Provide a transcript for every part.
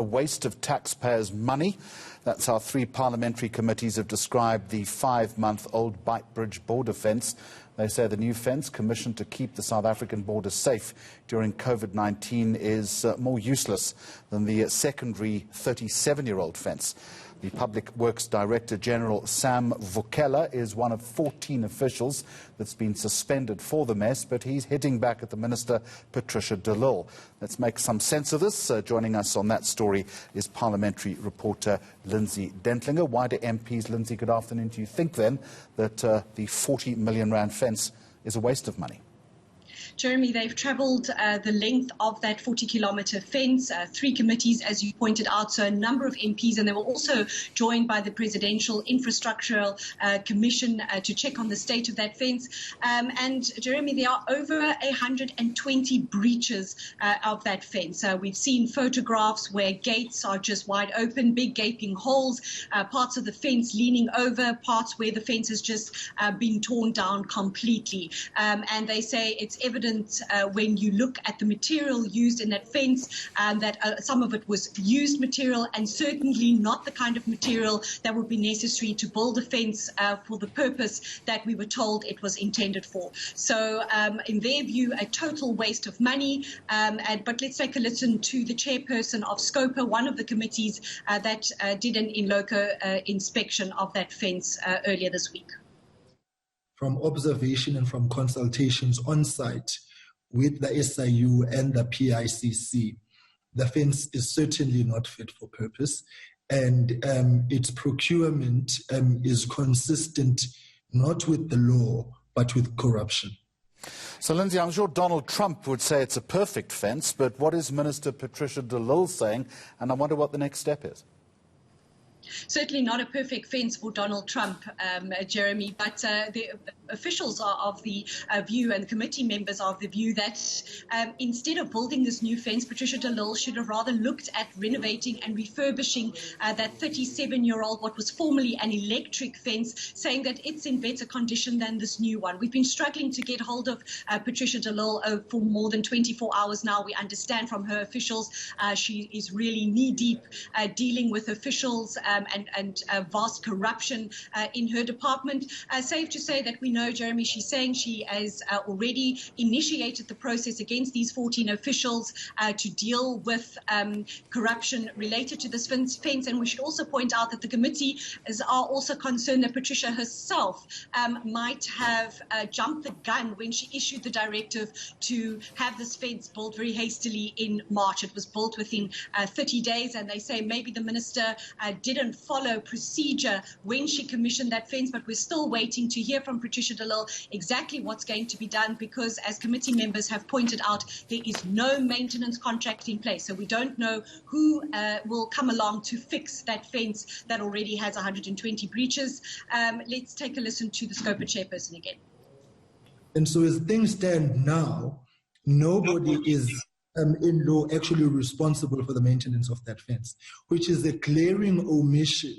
A waste of taxpayers' money. That's how three parliamentary committees have described the 5-month-old Beitbridge border fence. They say the new fence, commissioned to keep the South African border safe during COVID-19, is more useless than the secondary 37-year-old fence. The Public Works Director General Sam Vukela is one of 14 officials that's been suspended for the mess, but he's hitting back at the Minister, Patricia de Lille. Let's make some sense of this. Joining us on that story is parliamentary reporter Lindsay Dentlinger. Why do MPs, Lindsay, good afternoon to you, think then that the 40 million rand fence is a waste of money? Jeremy, they've travelled the length of that 40-kilometre fence, three committees, as you pointed out, so a number of MPs, and they were also joined by the Presidential Infrastructural Commission to check on the state of that fence. And, Jeremy, there are over 120 breaches of that fence. We've seen photographs where gates are just wide open, big gaping holes, parts of the fence leaning over, parts where the fence has just been torn down completely. And they say it's evident when you look at the material used in that fence that some of it was used material and certainly not the kind of material that would be necessary to build a fence for the purpose that we were told it was intended for. So in their view, a total waste of money. But let's take a listen to the chairperson of SCOPA, one of the committees that did an in loco inspection of that fence earlier this week. From observation and from consultations on site with the SIU and the PICC, the fence is certainly not fit for purpose, and its procurement is consistent not with the law but with corruption. So, Lindsay, I'm sure Donald Trump would say it's a perfect fence, but what is Minister Patricia de Lille saying? And I wonder what the next step is. Certainly not a perfect fence for Donald Trump, Jeremy, but the officials are of the view, and the committee members are of the view, that instead of building this new fence, Patricia de Lille should have rather looked at renovating and refurbishing that 37-year-old, what was formerly an electric fence, saying that it's in better condition than this new one. We've been struggling to get hold of Patricia de Lille for more than 24 hours now. We understand from her officials she is really knee-deep dealing with officials and vast corruption in her department. Safe to say that we know, Jeremy, she's saying she has already initiated the process against these 14 officials to deal with corruption related to this fence. And we should also point out that the committee are also concerned that Patricia herself might have jumped the gun when she issued the directive to have this fence built very hastily in March. It was built within 30 days, and they say maybe the minister didn't follow procedure when she commissioned that fence, but we're still waiting to hear from Patricia de Lille exactly what's going to be done, because as committee members have pointed out, there is no maintenance contract in place, so we don't know who will come along to fix that fence that already has 120 breaches. Let's take a listen to the SCOPA chairperson again. And so as things stand now, nobody is in law actually responsible for the maintenance of that fence, which is a glaring omission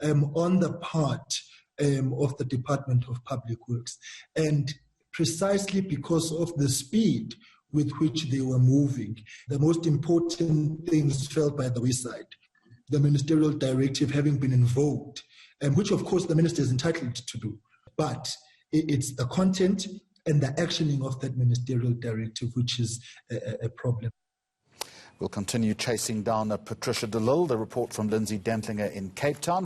on the part of the Department of Public Works. And precisely because of the speed with which they were moving, the most important things fell by the wayside. The ministerial directive having been invoked, which of course the minister is entitled to do, but it's the content and the actioning of that ministerial directive which is a problem. We'll continue chasing down Patricia de Lille. The report from Lindsay Dentlinger in Cape Town.